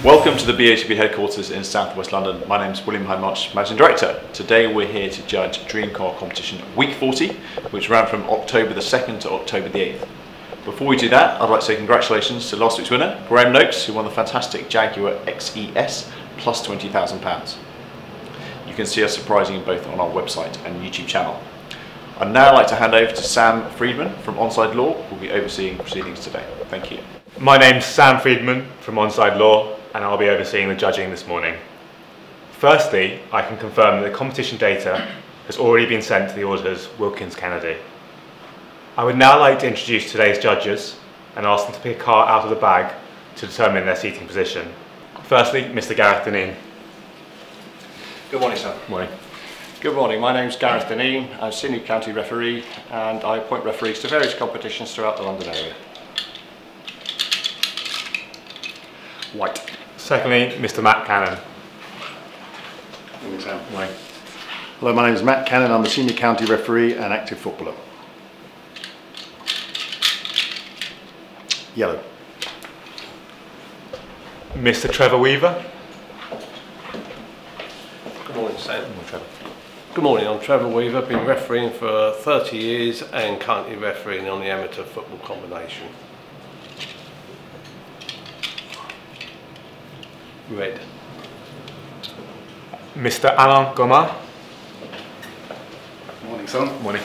Welcome to the BHB headquarters in South West London. My name is William Hyde-March, Managing Director. Today we're here to judge Dream Car Competition Week 40, which ran from October the 2nd to October the 8th. Before we do that, I'd like to say congratulations to last week's winner, Graham Noakes, who won the fantastic Jaguar XES plus £20,000. You can see us surprising both on our website and YouTube channel. I'd now like to hand over to Sam Friedman from Onside Law, who will be overseeing proceedings today. Thank you. My name's Sam Friedman from Onside Law, and I'll be overseeing the judging this morning. Firstly, I can confirm that the competition data has already been sent to the auditors Wilkins Kennedy. I would now like to introduce today's judges and ask them to pick a car out of the bag to determine their seating position. Firstly, Mr. Gareth Dineen. Good morning, sir. Morning. Good morning, my name's Gareth Dineen. I'm Senior County Referee and I appoint referees to various competitions throughout the London area. White. Secondly, Mr. Matt Cannon. Morning, Sam. Morning. Hello, my name is Matt Cannon. I'm the Senior County Referee and active footballer. Yellow. Mr. Trevor Weaver. Good morning, Sam. Morning, Trevor. Good morning, I'm Trevor Weaver, been refereeing for 30 years and currently refereeing on the amateur football combination. Red. Mr. Alain Gomard. Morning, son. Morning.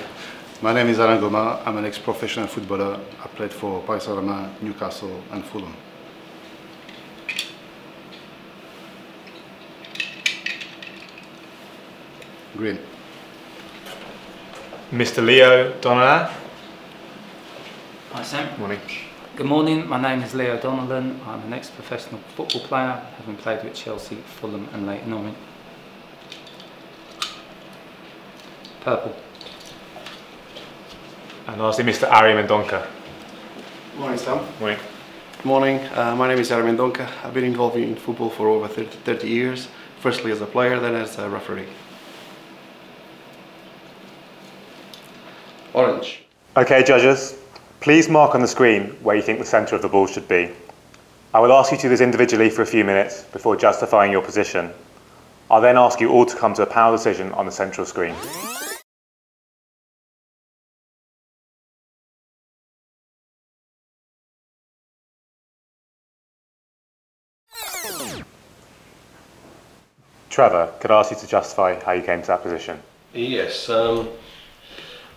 My name is Alain Gomard. I'm an ex-professional footballer. I played for Paris Saint-Germain, Newcastle and Fulham. Green. Mr. Leo Donnellan. Hi Sam. Morning. Good morning, my name is Leo Donnellan. I'm an ex-professional football player, having played with Chelsea, Fulham and Leyton Orient. Purple. And lastly, Mr. Ari Mendonca. Morning, Sam. Morning. Good morning. My name is Ari Mendonca. I've been involved in football for over 30 years, firstly as a player, then as a referee. Orange. Okay, judges, please mark on the screen where you think the centre of the ball should be. I will ask you to do this individually for a few minutes before justifying your position. I'll then ask you all to come to a panel decision on the central screen. Trevor, could I ask you to justify how you came to that position? Yes,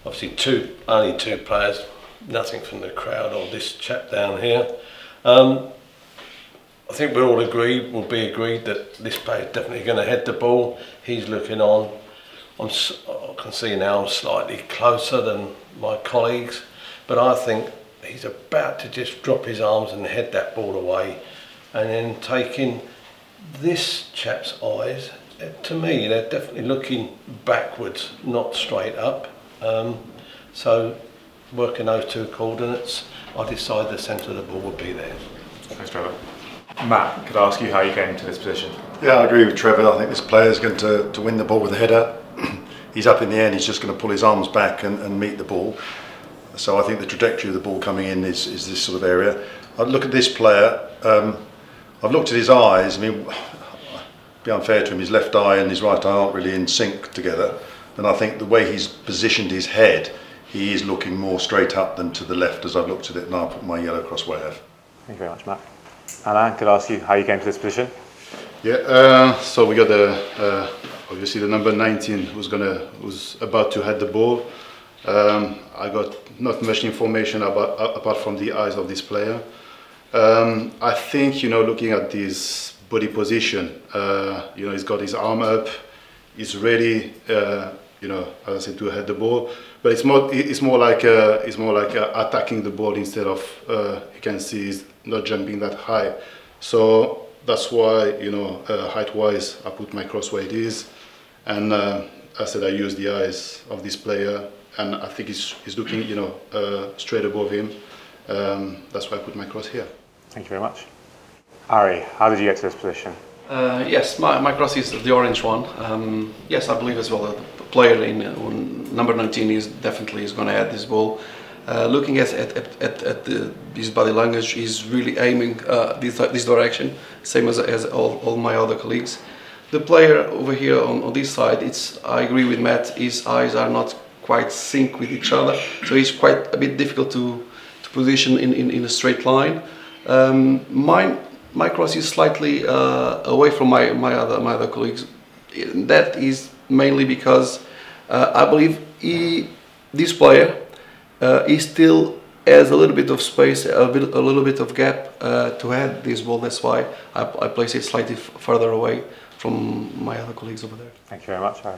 obviously only two players, nothing from the crowd or this chap down here. I think we'll be agreed that this player is definitely going to head the ball. He's looking on. I can see now I'm slightly closer than my colleagues, but I think he's about to just drop his arms and head that ball away, and then taking this chap's eyes, to me they're definitely looking backwards, not straight up. So working those two coordinates, I decided the centre of the ball would be there. Thanks, Trevor. Matt, could I ask you how you came into this position? Yeah, I agree with Trevor. I think this player is going to win the ball with a header. He's up in the end, he's just going to pull his arms back and meet the ball. So I think the trajectory of the ball coming in is this sort of area. I'd look at this player. I've looked at his eyes. I mean, it'd be unfair to him, his left eye and his right eye aren't really in sync together. And I think the way he's positioned his head, he is looking more straight up than to the left as I've looked at it, and I'll put my yellow cross where I have. Thank you very much, Matt. Alain, could I ask you how you came to this position? Yeah, so we got obviously the number 19 who's about to head the ball. I got not much information apart from the eyes of this player. I think, looking at this body position, he's got his arm up, he's ready, as I said, to head the ball. But it's more like attacking the ball instead of you can see he's not jumping that high. So that's why height-wise I put my cross where it is, and I said I use the eyes of this player, and I think he's looking straight above him. That's why I put my cross here. Thank you very much. Ari, how did you get to this position? Yes, my cross is the orange one. Yes, I believe as well that the player in number 19 is definitely going to head this ball. Looking at his body language, he's really aiming this direction, same as all my other colleagues. The player over here on this side, I agree with Matt, his eyes are not quite sync with each other, so it's quite a bit difficult to position in a straight line. My cross is slightly away from my other colleagues. That is mainly because I believe this player he still has a little bit of space, a little bit of gap to head this ball. That's why I place it slightly further away from my other colleagues over there. Thank you very much, Harry.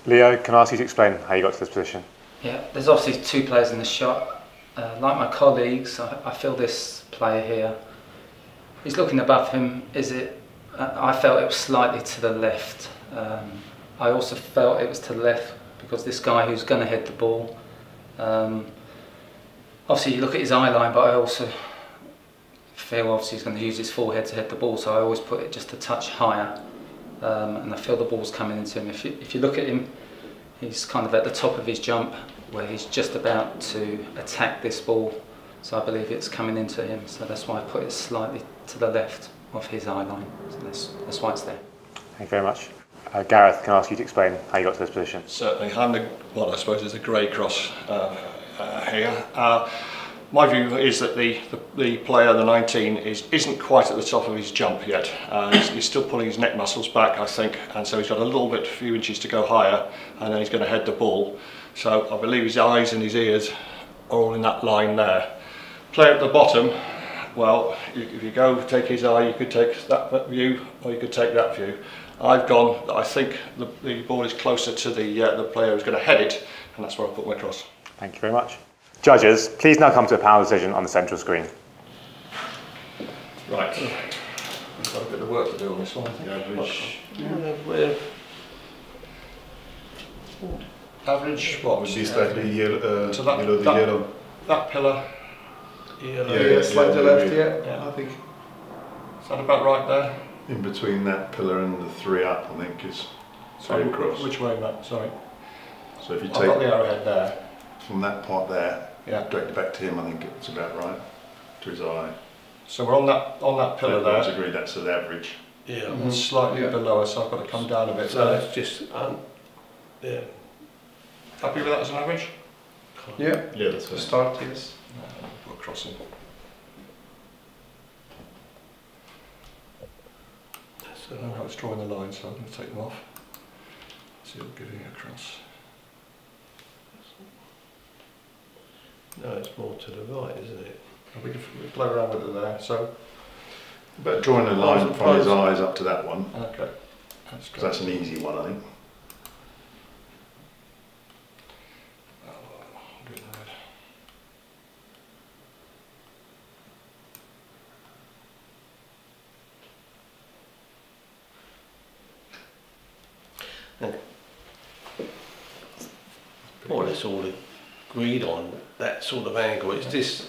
Leo, can I ask you to explain how you got to this position? Yeah, there's obviously two players in the shot. Like my colleagues, I feel this player here, he's looking above him. I felt it was slightly to the left. I also felt it was to the left because this guy who's going to head the ball, obviously you look at his eye line, but I also feel obviously he's going to use his forehead to head the ball, so I always put it just a touch higher, and I feel the ball's coming into him. If you look at him, he's kind of at the top of his jump where he's just about to attack this ball, so I believe it's coming into him, so that's why I put it slightly to the left of his eye line, so that's why it's there. Thank you very much. Gareth, can I ask you to explain how you got to this position? Certainly, what I suppose is a grey cross here. My view is that the player, the 19, isn't quite at the top of his jump yet. He's still pulling his neck muscles back, I think, and so he's got a few inches to go higher, and then he's going to head the ball. So I believe his eyes and his ears are all in that line there. Player at the bottom, well, if you take his eye, you could take that view, or you could take that view. I've gone, I think the ball is closer to the player who's going to head it, and that's where I put my cross. Thank you very much. Judges, please now come to a panel decision on the central screen. Right. We've got a bit of work to do on this one, I think. Average. Average, what would See you slightly yellow, So below the yellow. That pillar, Yeah, Slightly left, yeah, Yeah. I think. is that about right there? In between that pillar and the three up, I think is Sorry, very cross. which way, Matt? Sorry. So if you I've got the take arrowhead there. from that part there, Yeah. direct it back to him, I think it's about right, to his eye. So we're on that pillar Everyone's there. agreed that's the average. Yeah. And slightly Yeah. below us, so I've got to come down a bit. So that's just, yeah. Happy with that as an average? Yeah, Yeah, that's to fine. start, yes. Put a cross in. So, I know how it's drawing the lines, so I'm going to take them off. See if we're getting across. no, it's more to the right, isn't it? And we can play around with it there. So, But drawing a line from his eyes up to that one, okay. That's because that's an easy one, I think. More or less all agreed on that sort of angle. It's this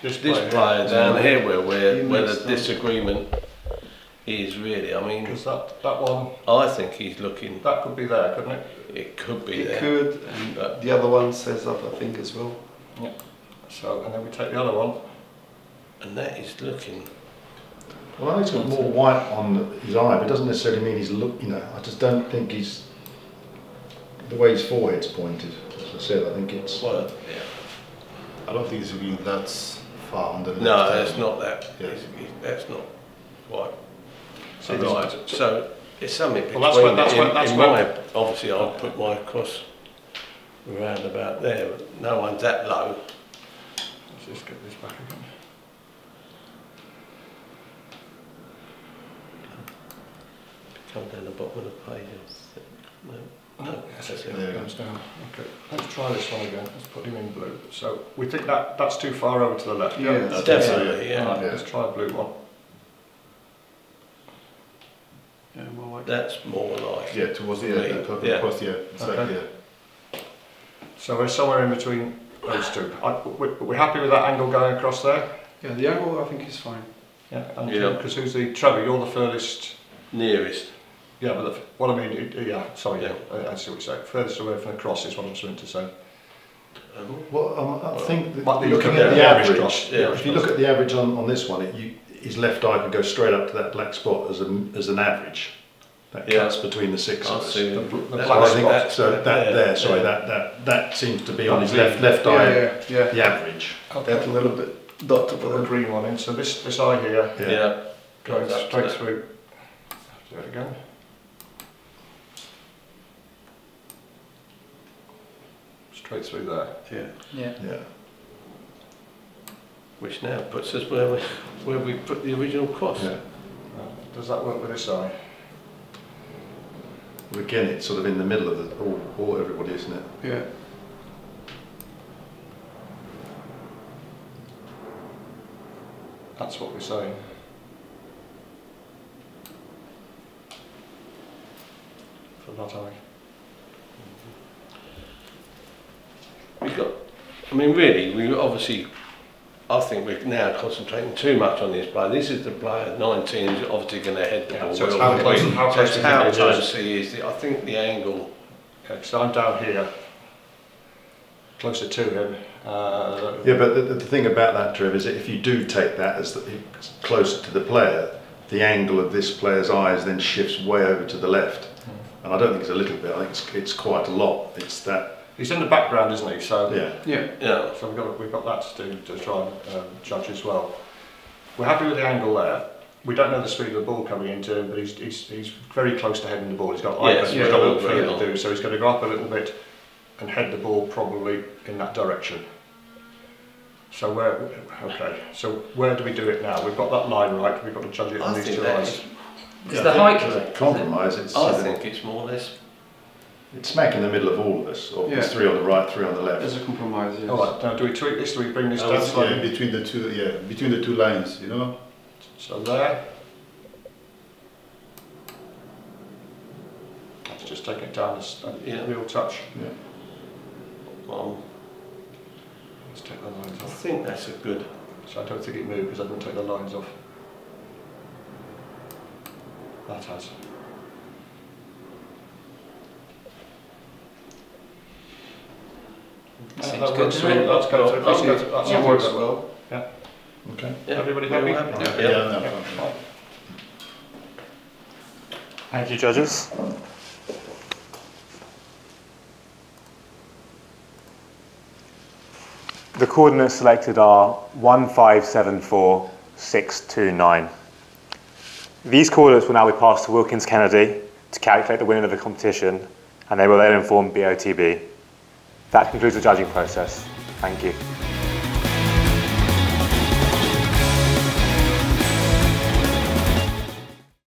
This player down here where the disagreement is really. I mean, Because that one, I think he's looking. that could be there, couldn't it? It could be It there. could, and the other one says that, I think, as well. So, and then we take the other one. And that is looking. Well, I think he's got more white on his eye, but it doesn't necessarily mean he's I just don't think he's, the way his forehead's pointed, as I said, I think it's... Well, yeah. I don't think it's really that far on the left. No, that's not that. Yeah. That's not quite. So Right. this- So it's something between. Well, that's where- Obviously, I'll put my cross around about there. But no one's that low. Let's just get this back again. Come down the bottom of the page. No. No. Yes, That's it it. goes down. Okay, let's try this one again. Let's put him in blue. So we think that's too far over to the left. Yeah, I think Definitely, so, yeah. Right, Yeah. let's try a blue one. Yeah, more like That's more like. Yeah, towards the Me, purple yeah. cross, yeah. It's like, Okay. yeah. So we're somewhere in between those two. We're happy with that angle going across there? Yeah, the angle I think is fine. Yeah. And Yeah. because who's the Trevor? You're the furthest. Nearest. Yeah, but what I mean, yeah. Sorry, Yeah. I see what you're saying. Furthest away from the cross is what I'm trying to say. Well, I think that Might be looking looking at at the the average average, cross. yeah, if you look at the average on this one, his left eye can go straight up to that black spot as an average. That cuts between the six of us. The So black I think spot. so that seems to be on his left eye, the average. That little bit dot to Put the the green one in. So this eye here Yeah. going Goes up straight to that. through. Do it again. Straight through there. Yeah. Yeah. Which now puts us where we put the original cross. Yeah. Does that work with this eye? Well, again, it's sort of in the middle of all everybody, isn't it? Yeah. That's what we're saying. For that eye. We've got, I mean, really, we obviously, I think we're now concentrating too much on this player. This is the player, 19, who's obviously going to head the ball. So it's well. how close So to it's the how edge close is. he is. I think the angle. Okay, so I'm down here, closer to him. Yeah, but the thing about that, Trev, is that if you do take that as closer to the player, the angle of this player's eyes then shifts way over to the left. And I don't think it's a little bit. I think it's quite a lot. It's that. He's in the background, isn't he? So Yeah. Yeah. So we've got that to try and judge as well. We're happy with the angle there. We don't know the speed of the ball coming into him, but he's very close to heading the ball. He's got Yes, he's got a little very finger well. to do, so he's going to go up a little bit and head the ball probably in that direction. So where do we do it now? We've got that line right. We've got to judge it on I these think two that eyes. is, It's the height of it. Compromise. It's I think it's more or less. it's smack in the middle of all of us. Or there's Yeah. 3 on the right, 3 on the left. As a compromise, yes. All right. Now, do we tweak this? Do we bring this I down would say, slightly? between the two lines, you know. So there. Let's just take it down a real touch. Yeah. Let's take the lines I off. think that's a good. So I don't think it moved because I didn't take the lines off. That has. Seems That good works to me. well. That's going through. That's Yeah, works works well. Okay. Yeah, Everybody we're happy? all Yeah, Yeah. no, Fine. Thank you, judges. The coordinates selected are 1574629. These coordinates will now be passed to Wilkins Kennedy to calculate the winner of the competition, and they will then inform BOTB. That concludes the judging process. Thank you.